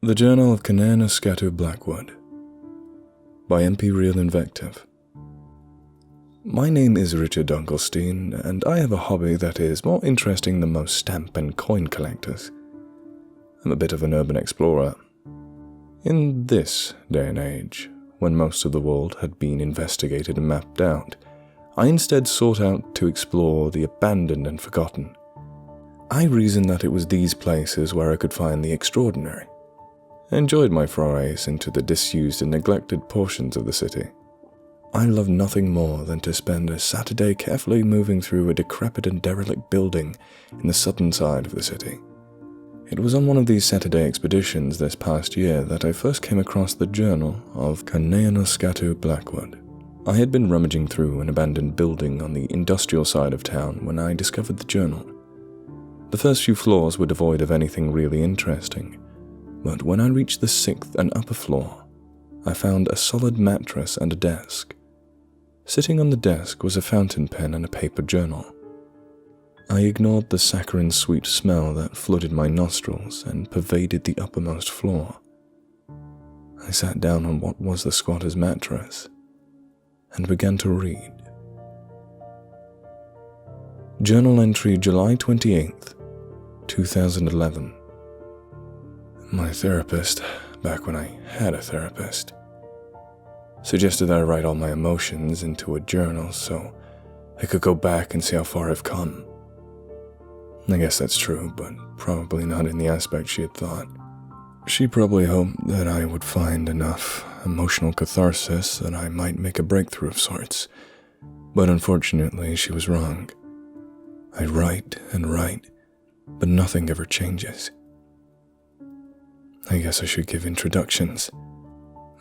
The Journal of Kaneonuskatew Blackwood by EmpyrealInvective. My name is Richard Dunkelstein, and I have a hobby that is more interesting than most stamp and coin collectors. I'm a bit of an urban explorer. In this day and age, when most of the world had been investigated and mapped out, I instead sought out to explore the abandoned and forgotten. I reasoned that it was these places where I could find the extraordinary. I enjoyed my forays into the disused and neglected portions of the city. I love nothing more than to spend a Saturday carefully moving through a decrepit and derelict building in the southern side of the city. It was on one of these Saturday expeditions this past year that I first came across the Journal of Kaneonuskatew Blackwood. I had been rummaging through an abandoned building on the industrial side of town when I discovered the journal. The first few floors were devoid of anything really interesting, but when I reached the 6th and upper floor, I found a solid mattress and a desk. Sitting on the desk was a fountain pen and a paper journal. I ignored the saccharine sweet smell that flooded my nostrils and pervaded the uppermost floor. I sat down on what was the squatter's mattress and began to read. Journal entry July 28th, 2011. My therapist, back when I had a therapist, suggested that I write all my emotions into a journal so I could go back and see how far I've come. I guess that's true, but probably not in the aspect she had thought. She probably hoped that I would find enough emotional catharsis that I might make a breakthrough of sorts, but unfortunately she was wrong. I write and write, but nothing ever changes. I guess I should give introductions.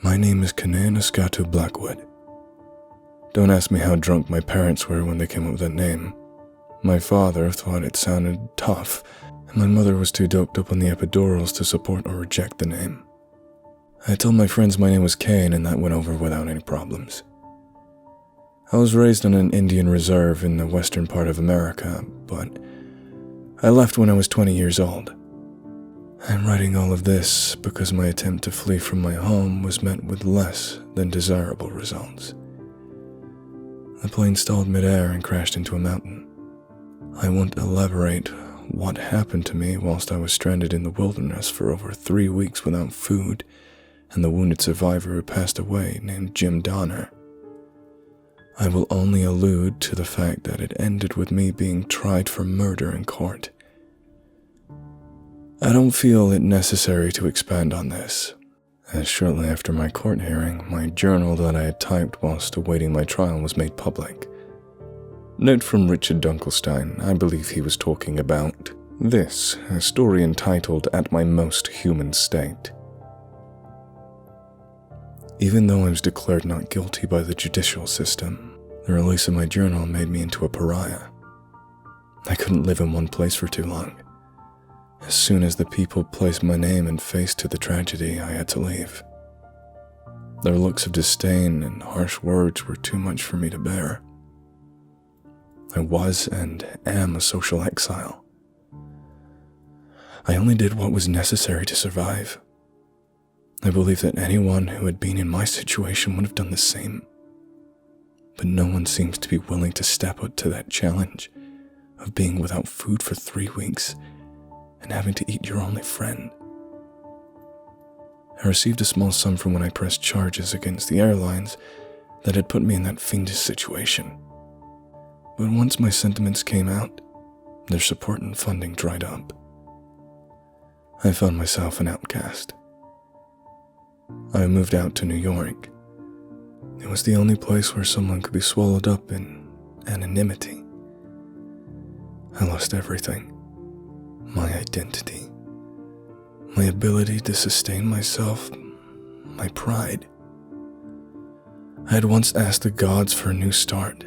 My name is Kaneonuskatew Blackwood. Don't ask me how drunk my parents were when they came up with that name. My father thought it sounded tough, and my mother was too doped up on the epidurals to support or reject the name. I told my friends my name was Kane, and that went over without any problems. I was raised on an Indian reserve in the western part of America, but I left when I was 20 years old. I'm writing all of this because my attempt to flee from my home was met with less than desirable results. The plane stalled midair and crashed into a mountain. I won't elaborate what happened to me whilst I was stranded in the wilderness for over 3 weeks without food, and the wounded survivor who passed away named Jim Donner. I will only allude to the fact that it ended with me being tried for murder in court. I don't feel it necessary to expand on this, as shortly after my court hearing, my journal that I had typed whilst awaiting my trial was made public. Note from Richard Dunkelstein, I believe he was talking about this, a story entitled At My Most Human State. Even though I was declared not guilty by the judicial system, the release of my journal made me into a pariah. I couldn't live in one place for too long. As soon as the people placed my name and face to the tragedy, I had to leave. Their looks of disdain and harsh words were too much for me to bear. I was and am a social exile. I only did what was necessary to survive. I believe that anyone who had been in my situation would have done the same. But no one seems to be willing to step up to that challenge of being without food for 3 weeks and having to eat your only friend. I received a small sum from when I pressed charges against the airlines that had put me in that fiendish situation. But once my sentiments came out, their support and funding dried up. I found myself an outcast. I moved out to New York. It was the only place where someone could be swallowed up in anonymity. I lost everything. My identity, my ability to sustain myself, my pride. I had once asked the gods for a new start.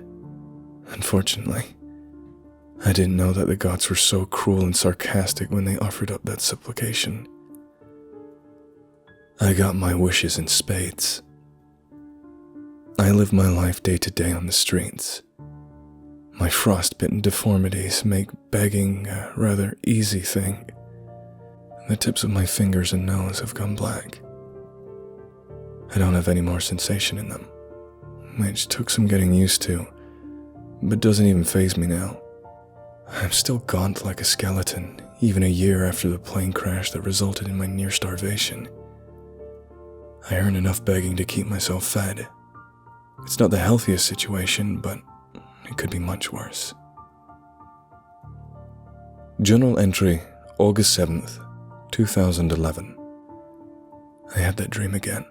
Unfortunately, I didn't know that the gods were so cruel and sarcastic when they offered up that supplication. I got my wishes in spades. I live my life day to day on the streets. My frostbitten deformities make begging a rather easy thing. The tips of my fingers and nose have gone black. I don't have any more sensation in them, which took some getting used to, but doesn't even faze me now. I'm still gaunt like a skeleton, even a year after the plane crash that resulted in my near starvation. I earn enough begging to keep myself fed. It's not the healthiest situation, but it could be much worse. Journal entry, August 7th, 2011. I had that dream again.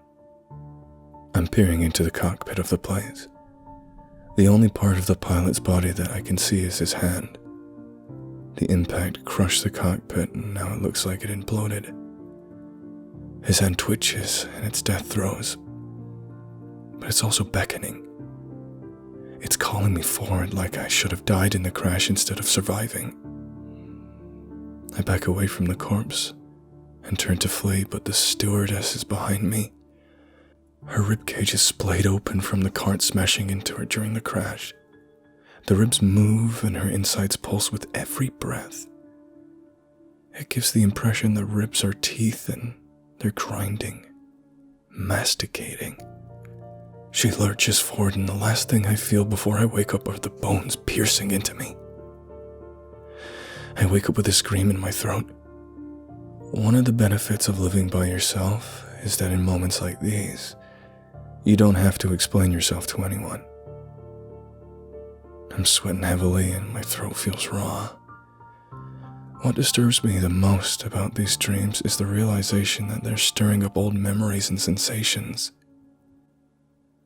I'm peering into the cockpit of the plane. The only part of the pilot's body that I can see is his hand. The impact crushed the cockpit and now it looks like it imploded. His hand twitches in its death throes, but it's also beckoning. It's calling me forward like I should have died in the crash instead of surviving. I back away from the corpse and turn to flee, but the stewardess is behind me. Her ribcage is splayed open from the cart smashing into her during the crash. The ribs move and her insides pulse with every breath. It gives the impression the ribs are teeth and they're grinding, masticating. She lurches forward and the last thing I feel before I wake up are the bones piercing into me. I wake up with a scream in my throat. One of the benefits of living by yourself is that in moments like these, you don't have to explain yourself to anyone. I'm sweating heavily and my throat feels raw. What disturbs me the most about these dreams is the realization that they're stirring up old memories and sensations.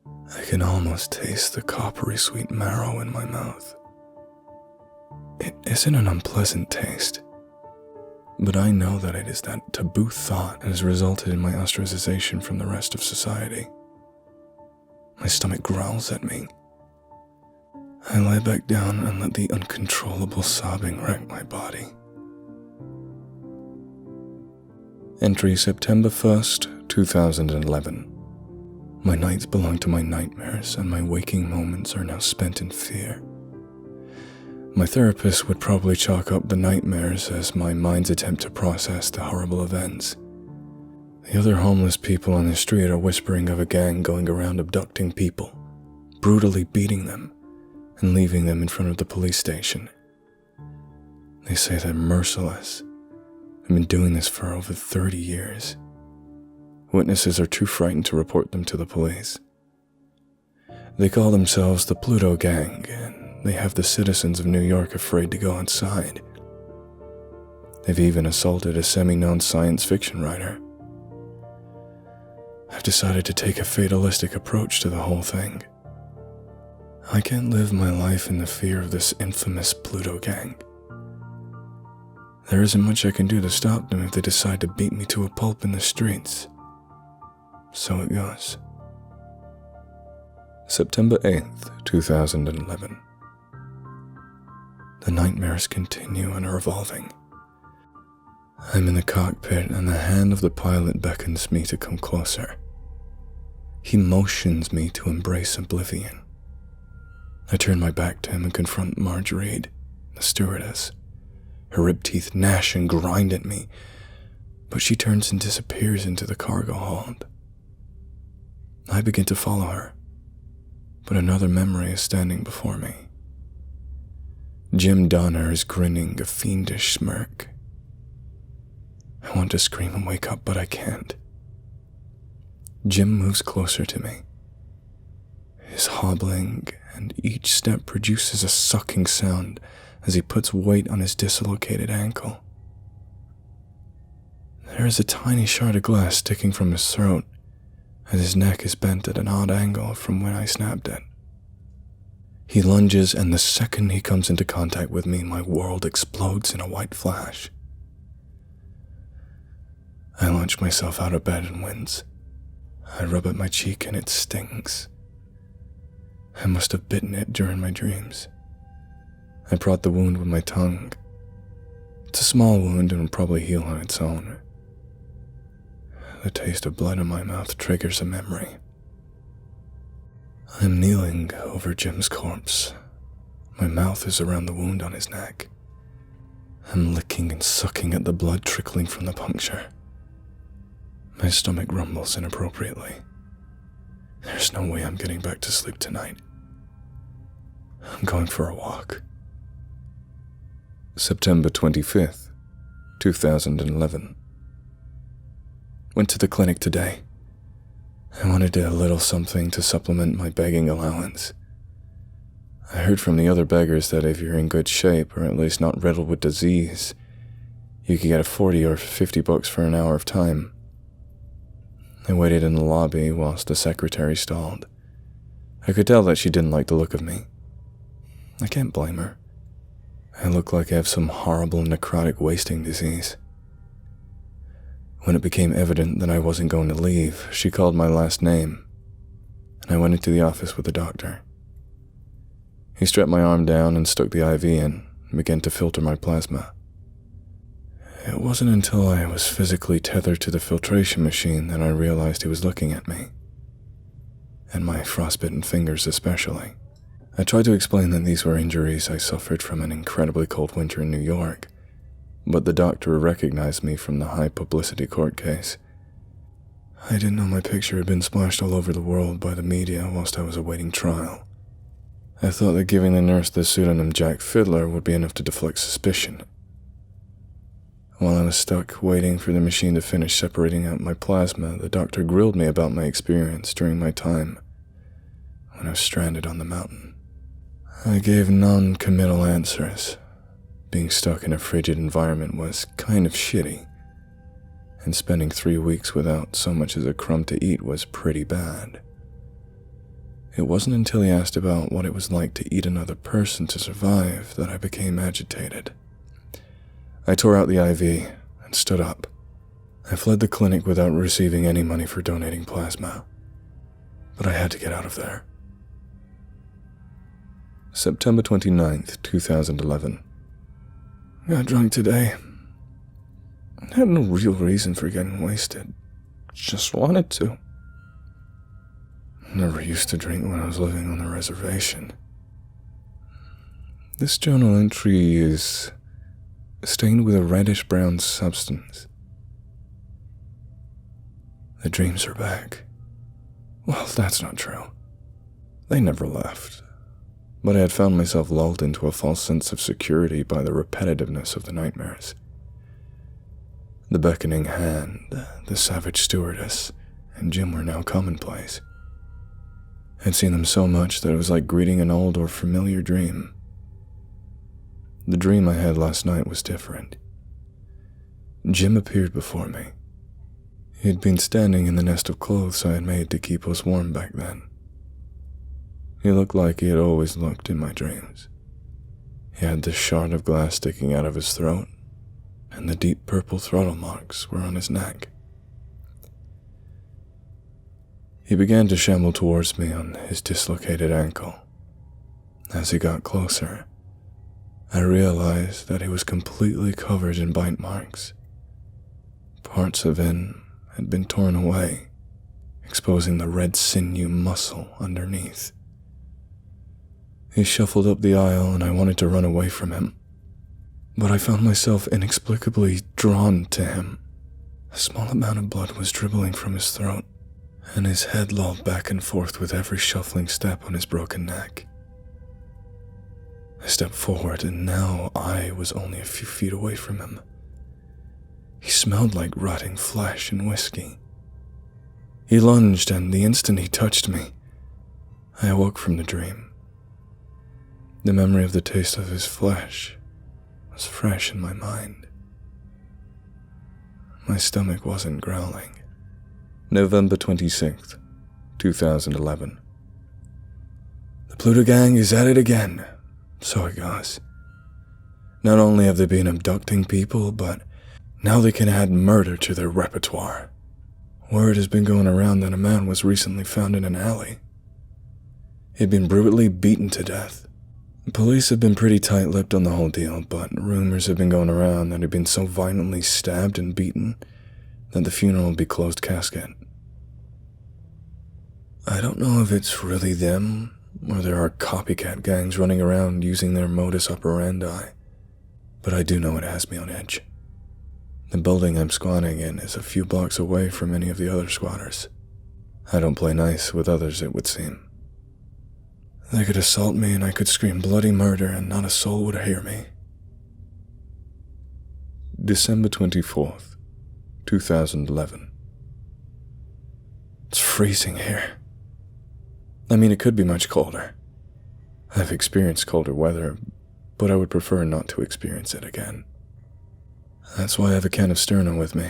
I can almost taste the coppery sweet marrow in my mouth. It isn't an unpleasant taste, but I know that it is that taboo thought that has resulted in my ostracization from the rest of society. My stomach growls at me. I lie back down and let the uncontrollable sobbing wreck my body. Entry September 1st, 2011. My nights belong to my nightmares, and my waking moments are now spent in fear. My therapist would probably chalk up the nightmares as my mind's attempt to process the horrible events. The other homeless people on the street are whispering of a gang going around abducting people, brutally beating them, and leaving them in front of the police station. They say they're merciless. I've been doing this for over 30 years. Witnesses are too frightened to report them to the police. They call themselves the Pluto Gang, and they have the citizens of New York afraid to go outside. They've even assaulted a semi-known science fiction writer. I've decided to take a fatalistic approach to the whole thing. I can't live my life in the fear of this infamous Pluto Gang. There isn't much I can do to stop them if they decide to beat me to a pulp in the streets. So it goes. September 8th, 2011. The nightmares continue and are evolving. I'm in the cockpit and the hand of the pilot beckons me to come closer. He motions me to embrace oblivion. I turn my back to him and confront Marge Reed, the stewardess. Her ripped teeth gnash and grind at me, but she turns and disappears into the cargo hold. I begin to follow her, but another memory is standing before me. Jim Donner is grinning a fiendish smirk. I want to scream and wake up, but I can't. Jim moves closer to me. He's hobbling, and each step produces a sucking sound as he puts weight on his dislocated ankle. There is a tiny shard of glass sticking from his throat, and his neck is bent at an odd angle from when I snapped it. He lunges, and the second he comes into contact with me, my world explodes in a white flash. I launch myself out of bed and wince. I rub at my cheek and it stings. I must have bitten it during my dreams. I prod the wound with my tongue. It's a small wound and will probably heal on its own. The taste of blood in my mouth triggers a memory. I'm kneeling over Jim's corpse. My mouth is around the wound on his neck. I'm licking and sucking at the blood trickling from the puncture. My stomach rumbles inappropriately. There's no way I'm getting back to sleep tonight. I'm going for a walk. September 25th, 2011. Went to the clinic today. I wanted a little something to supplement my begging allowance. I heard from the other beggars that if you're in good shape, or at least not riddled with disease, you could get a 40 or 50 bucks for an hour of time. I waited in the lobby whilst the secretary stalled. I could tell that she didn't like the look of me. I can't blame her. I look like I have some horrible necrotic wasting disease. When it became evident that I wasn't going to leave, she called my last name, and I went into the office with the doctor. He strapped my arm down and stuck the IV in and began to filter my plasma. It wasn't until I was physically tethered to the filtration machine that I realized he was looking at me, and my frostbitten fingers especially. I tried to explain that these were injuries I suffered from an incredibly cold winter in New York, but the doctor recognized me from the high-publicity court case. I didn't know my picture had been splashed all over the world by the media whilst I was awaiting trial. I thought that giving the nurse the pseudonym Jack Fiddler would be enough to deflect suspicion. While I was stuck waiting for the machine to finish separating out my plasma, the doctor grilled me about my experience during my time when I was stranded on the mountain. I gave non-committal answers. Being stuck in a frigid environment was kind of shitty, and spending 3 weeks without so much as a crumb to eat was pretty bad. It wasn't until he asked about what it was like to eat another person to survive that I became agitated. I tore out the IV and stood up. I fled the clinic without receiving any money for donating plasma, but I had to get out of there. September 29th, 2011. Got drunk today. I had no real reason for getting wasted. Just wanted to. Never used to drink when I was living on the reservation. This journal entry is stained with a reddish-brown substance. The dreams are back. Well, that's not true. They never left. But I had found myself lulled into a false sense of security by the repetitiveness of the nightmares. The beckoning hand, the savage stewardess, and Jim were now commonplace. I'd seen them so much that it was like greeting an old or familiar dream. The dream I had last night was different. Jim appeared before me. He had been standing in the nest of clothes I had made to keep us warm back then. He looked like he had always looked in my dreams. He had this shard of glass sticking out of his throat, and the deep purple throttle marks were on his neck. He began to shamble towards me on his dislocated ankle. As he got closer, I realized that he was completely covered in bite marks. Parts of him had been torn away, exposing the red sinew muscle underneath. He shuffled up the aisle and I wanted to run away from him, but I found myself inexplicably drawn to him. A small amount of blood was dribbling from his throat, and his head lolled back and forth with every shuffling step on his broken neck. I stepped forward, and now I was only a few feet away from him. He smelled like rotting flesh and whiskey. He lunged, and the instant he touched me, I awoke from the dream. The memory of the taste of his flesh was fresh in my mind. My stomach wasn't growling. November 26th, 2011. The Pluto gang is at it again, so it goes. Not only have they been abducting people, but now they can add murder to their repertoire. Word has been going around that a man was recently found in an alley. He'd been brutally beaten to death. Police have been pretty tight-lipped on the whole deal, but rumors have been going around that he'd been so violently stabbed and beaten that the funeral would be closed casket. I don't know if it's really them, or there are copycat gangs running around using their modus operandi, but I do know it has me on edge. The building I'm squatting in is a few blocks away from any of the other squatters. I don't play nice with others, it would seem. They could assault me and I could scream bloody murder and not a soul would hear me. December 24th, 2011. It's freezing here. I mean, it could be much colder. I've experienced colder weather, but I would prefer not to experience it again. That's why I have a can of Sterno with me.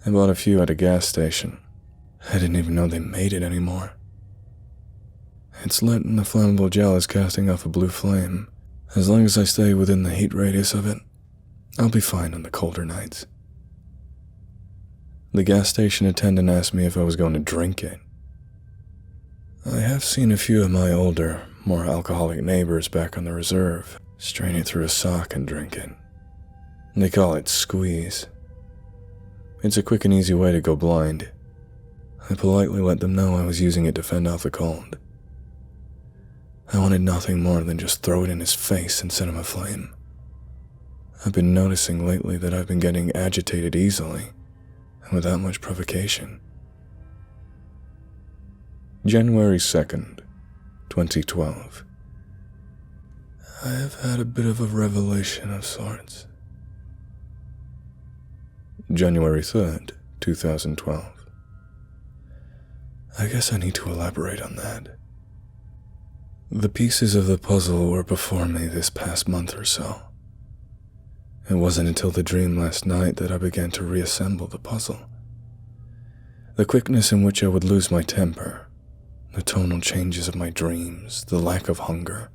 I bought a few at a gas station. I didn't even know they made it anymore. It's lit and the flammable gel is casting off a blue flame. As long as I stay within the heat radius of it, I'll be fine on the colder nights. The gas station attendant asked me if I was going to drink it. I have seen a few of my older, more alcoholic neighbors back on the reserve strain it through a sock and drink it. They call it squeeze. It's a quick and easy way to go blind. I politely let them know I was using it to fend off the cold. I wanted nothing more than just throw it in his face and set him aflame. I've been noticing lately that I've been getting agitated easily, and without much provocation. January 2nd, 2012. I have had a bit of a revelation of sorts. January 3rd, 2012. I guess I need to elaborate on that. The pieces of the puzzle were before me this past month or so. It wasn't until the dream last night that I began to reassemble the puzzle. The quickness in which I would lose my temper, the tonal changes of my dreams, the lack of hunger.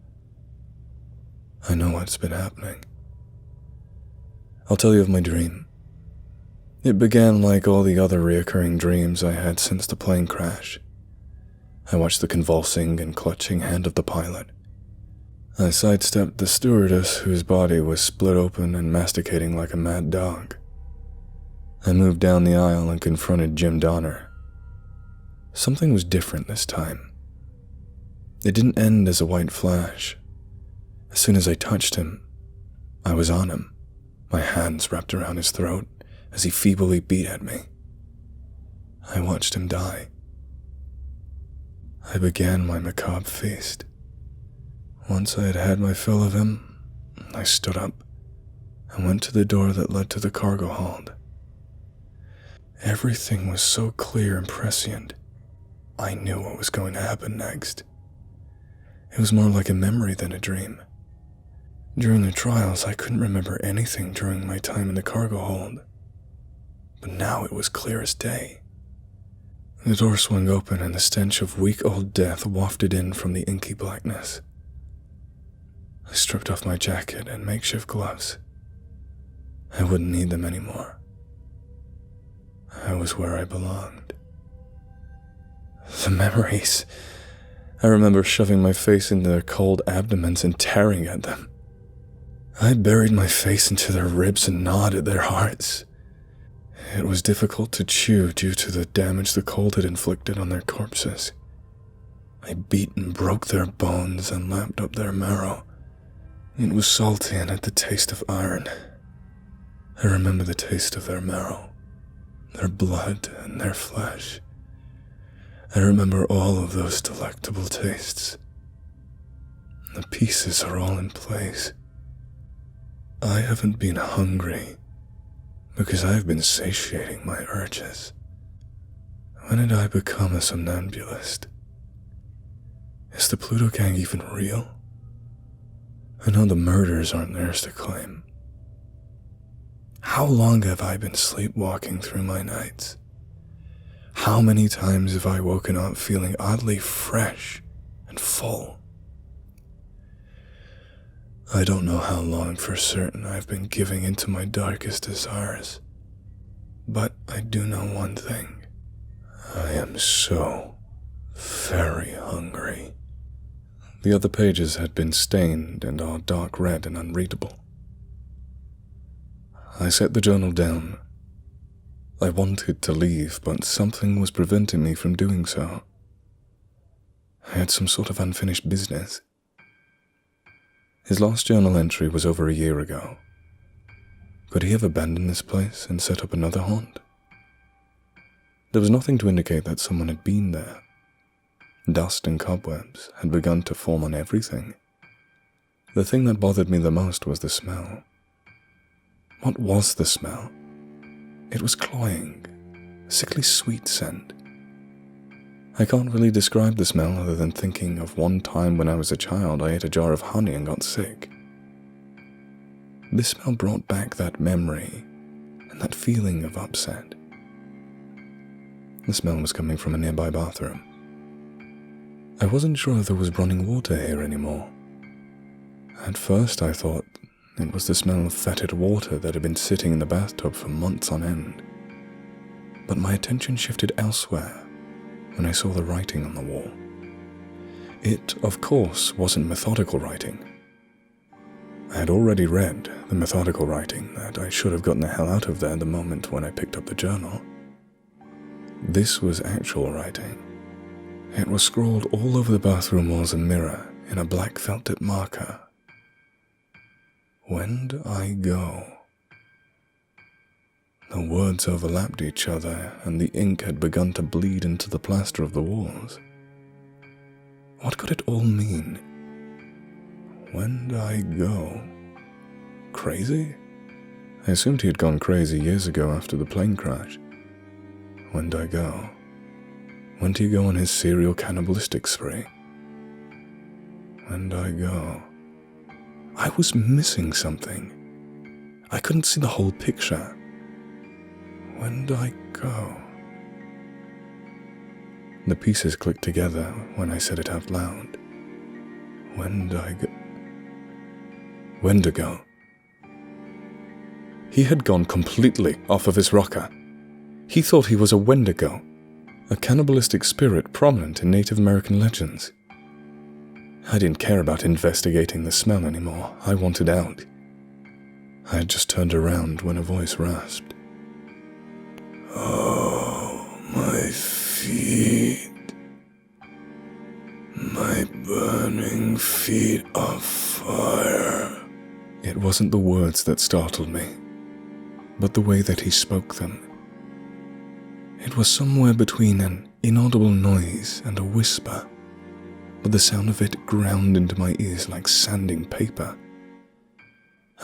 I know what's been happening. I'll tell you of my dream. It began like all the other reoccurring dreams I had since the plane crash. I watched the convulsing and clutching hand of the pilot. I sidestepped the stewardess whose body was split open and masticating like a mad dog. I moved down the aisle and confronted Jim Donner. Something was different this time. It didn't end as a white flash. As soon as I touched him, I was on him, my hands wrapped around his throat as he feebly beat at me. I watched him die. I began my macabre feast. Once I had had my fill of him, I stood up and went to the door that led to the cargo hold. Everything was so clear and prescient. I knew what was going to happen next. It was more like a memory than a dream. During the trials, I couldn't remember anything during my time in the cargo hold, but now it was clear as day. The door swung open and the stench of week-old death wafted in from the inky blackness. I stripped off my jacket and makeshift gloves. I wouldn't need them anymore. I was where I belonged. The memories. I remember shoving my face into their cold abdomens and tearing at them. I buried my face into their ribs and gnawed at their hearts. It was difficult to chew due to the damage the cold had inflicted on their corpses. I beat and broke their bones and lapped up their marrow. It was salty and had the taste of iron. I remember the taste of their marrow, their blood and their flesh. I remember all of those delectable tastes. The pieces are all in place. I haven't been hungry because I've been satiating my urges. When did I become a somnambulist? Is the Pluto Gang even real? I know the murders aren't theirs to claim. How long have I been sleepwalking through my nights? How many times have I woken up feeling oddly fresh and full? I don't know how long for certain I've been giving into my darkest desires, but I do know one thing. I am so very hungry. The other pages had been stained and all dark red and unreadable. I set the journal down. I wanted to leave, but something was preventing me from doing so. I had some sort of unfinished business. His last journal entry was over a year ago. Could he have abandoned this place and set up another haunt? There was nothing to indicate that someone had been there. Dust and cobwebs had begun to form on everything. The thing that bothered me the most was the smell. What was the smell? It was cloying, a sickly sweet scent. I can't really describe the smell other than thinking of one time when I was a child I ate a jar of honey and got sick. This smell brought back that memory and that feeling of upset. The smell was coming from a nearby bathroom. I wasn't sure if there was running water here anymore. At first I thought it was the smell of fetid water that had been sitting in the bathtub for months on end. But my attention shifted elsewhere when I saw the writing on the wall. It, of course, wasn't methodical writing. I had already read the methodical writing that I should have gotten the hell out of there the moment when I picked up the journal. This was actual writing. It was scrawled all over the bathroom walls and mirror in a black felt-tip marker. Wendigo. The words overlapped each other, and the ink had begun to bleed into the plaster of the walls. What could it all mean? Wendigo. Crazy? I assumed he had gone crazy years ago after the plane crash. Wendigo. Went he go on his serial cannibalistic spree? Wendigo. I was missing something. I couldn't see the whole picture. Wendigo. The pieces clicked together when I said it out loud. Wendigo. Wendigo. He had gone completely off of his rocker. He thought he was a Wendigo, a cannibalistic spirit prominent in Native American legends. I didn't care about investigating the smell anymore. I wanted out. I had just turned around when a voice rasped. Oh, my feet. My burning feet of fire. It wasn't the words that startled me, but the way that he spoke them. It was somewhere between an inaudible noise and a whisper, but the sound of it ground into my ears like sanding paper.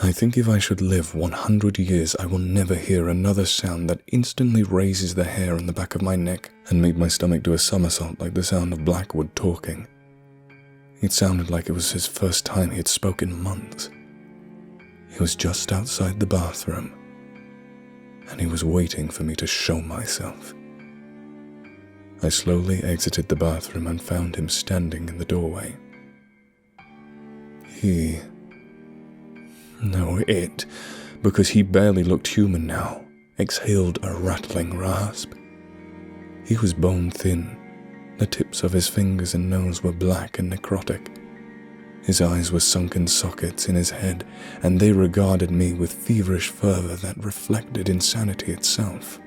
I think if I should live 100 years, I will never hear another sound that instantly raises the hair on the back of my neck and made my stomach do a somersault like the sound of Blackwood talking. It sounded like it was his first time he had spoken in months. He was just outside the bathroom, and he was waiting for me to show myself. I slowly exited the bathroom and found him standing in the doorway. Because he barely looked human now, exhaled a rattling rasp. He was bone thin. The tips of his fingers and nose were black and necrotic. His eyes were sunken sockets in his head, and they regarded me with feverish fervor that reflected insanity itself.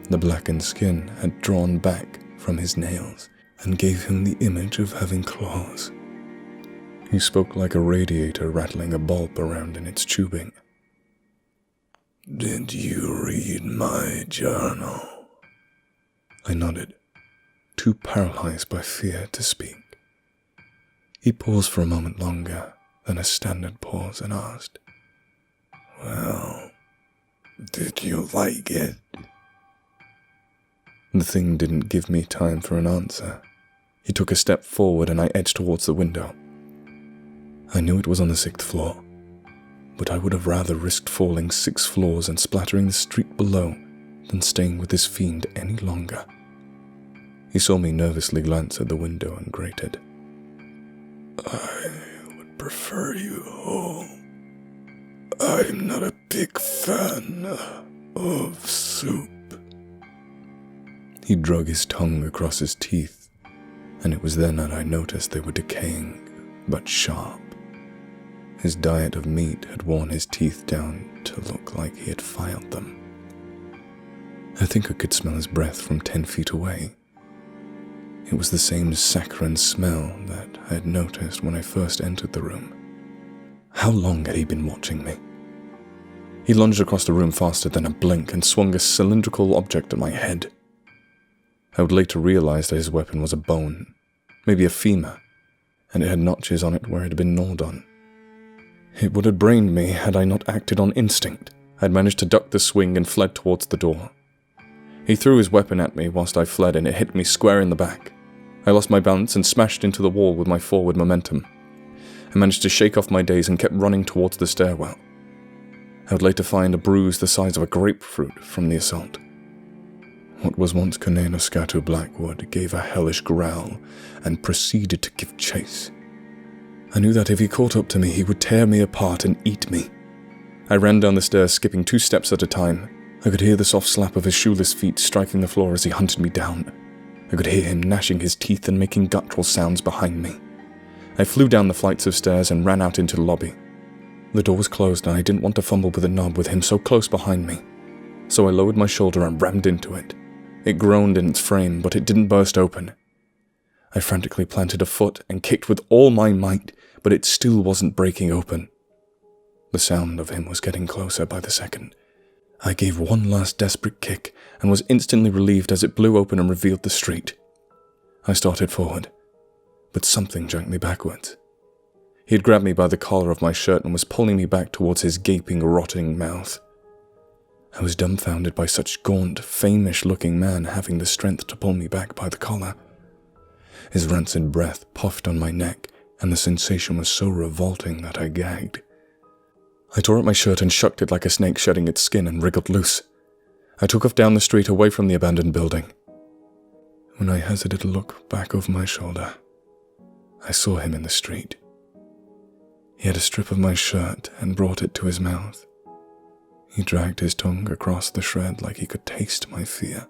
The blackened skin had drawn back from his nails and gave him the image of having claws. He spoke like a radiator rattling a bulb around in its tubing. Did you read my journal? I nodded, too paralyzed by fear to speak. He paused for a moment longer than a standard pause and asked, Well, did you like it? The thing didn't give me time for an answer. He took a step forward and I edged towards the window. I knew it was on the 6th floor, but I would have rather risked falling 6 floors and splattering the street below than staying with this fiend any longer. He saw me nervously glance at the window and grated. I would prefer you home. I'm not a big fan of soup. He drug his tongue across his teeth, and it was then that I noticed they were decaying, but sharp. His diet of meat had worn his teeth down to look like he had filed them. I think I could smell his breath from 10 feet away. It was the same saccharine smell that I had noticed when I first entered the room. How long had he been watching me? He lunged across the room faster than a blink and swung a cylindrical object at my head. I would later realize that his weapon was a bone, maybe a femur, and it had notches on it where it had been gnawed on. It would have brained me had I not acted on instinct. I had managed to duck the swing and fled towards the door. He threw his weapon at me whilst I fled, and it hit me square in the back. I lost my balance and smashed into the wall with my forward momentum. I managed to shake off my daze and kept running towards the stairwell. I would later find a bruise the size of a grapefruit from the assault. What was once Kaneonuskatew Blackwood gave a hellish growl and proceeded to give chase. I knew that if he caught up to me, he would tear me apart and eat me. I ran down the stairs, skipping 2 steps at a time. I could hear the soft slap of his shoeless feet striking the floor as he hunted me down. I could hear him gnashing his teeth and making guttural sounds behind me. I flew down the flights of stairs and ran out into the lobby. The door was closed and I didn't want to fumble with the knob with him so close behind me. So I lowered my shoulder and rammed into it. It groaned in its frame, but it didn't burst open. I frantically planted a foot and kicked with all my might, but it still wasn't breaking open. The sound of him was getting closer by the second. I gave one last desperate kick and was instantly relieved as it blew open and revealed the street. I started forward, but something jerked me backwards. He had grabbed me by the collar of my shirt and was pulling me back towards his gaping, rotting mouth. I was dumbfounded by such gaunt, famish-looking man having the strength to pull me back by the collar. His rancid breath puffed on my neck, and the sensation was so revolting that I gagged. I tore up my shirt and shucked it like a snake shedding its skin and wriggled loose. I took off down the street away from the abandoned building. When I hazarded a look back over my shoulder, I saw him in the street. He had a strip of my shirt and brought it to his mouth. He dragged his tongue across the shred like he could taste my fear.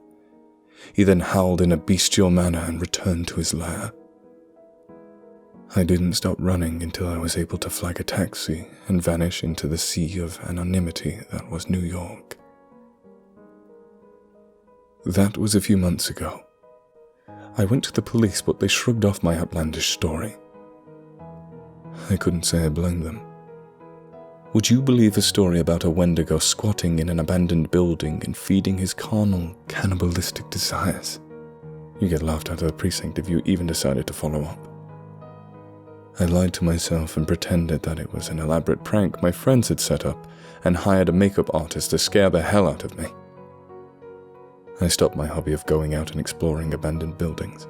He then howled in a bestial manner and returned to his lair. I didn't stop running until I was able to flag a taxi and vanish into the sea of anonymity that was New York. That was a few months ago. I went to the police, but they shrugged off my outlandish story. I couldn't say I blamed them. Would you believe a story about a Wendigo squatting in an abandoned building and feeding his carnal, cannibalistic desires? You get laughed out of the precinct if you even decided to follow up. I lied to myself and pretended that it was an elaborate prank my friends had set up and hired a makeup artist to scare the hell out of me. I stopped my hobby of going out and exploring abandoned buildings.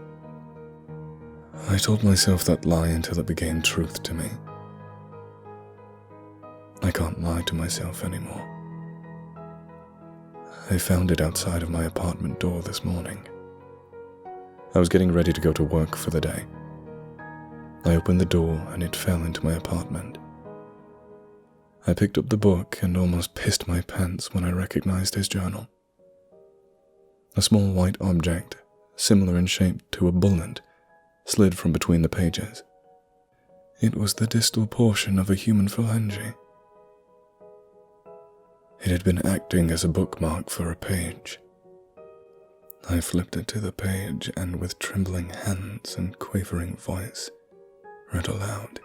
I told myself that lie until it became truth to me. I can't lie to myself anymore. I found it outside of my apartment door this morning. I was getting ready to go to work for the day. I opened the door and it fell into my apartment. I picked up the book and almost pissed my pants when I recognized his journal. A small white object, similar in shape to a bullet, slid from between the pages. It was the distal portion of a human phalange. It had been acting as a bookmark for a page. I flipped it to the page and with trembling hands and quavering voice, read aloud.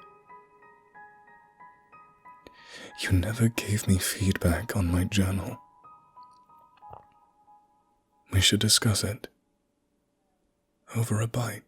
You never gave me feedback on my journal. We should discuss it over a bite.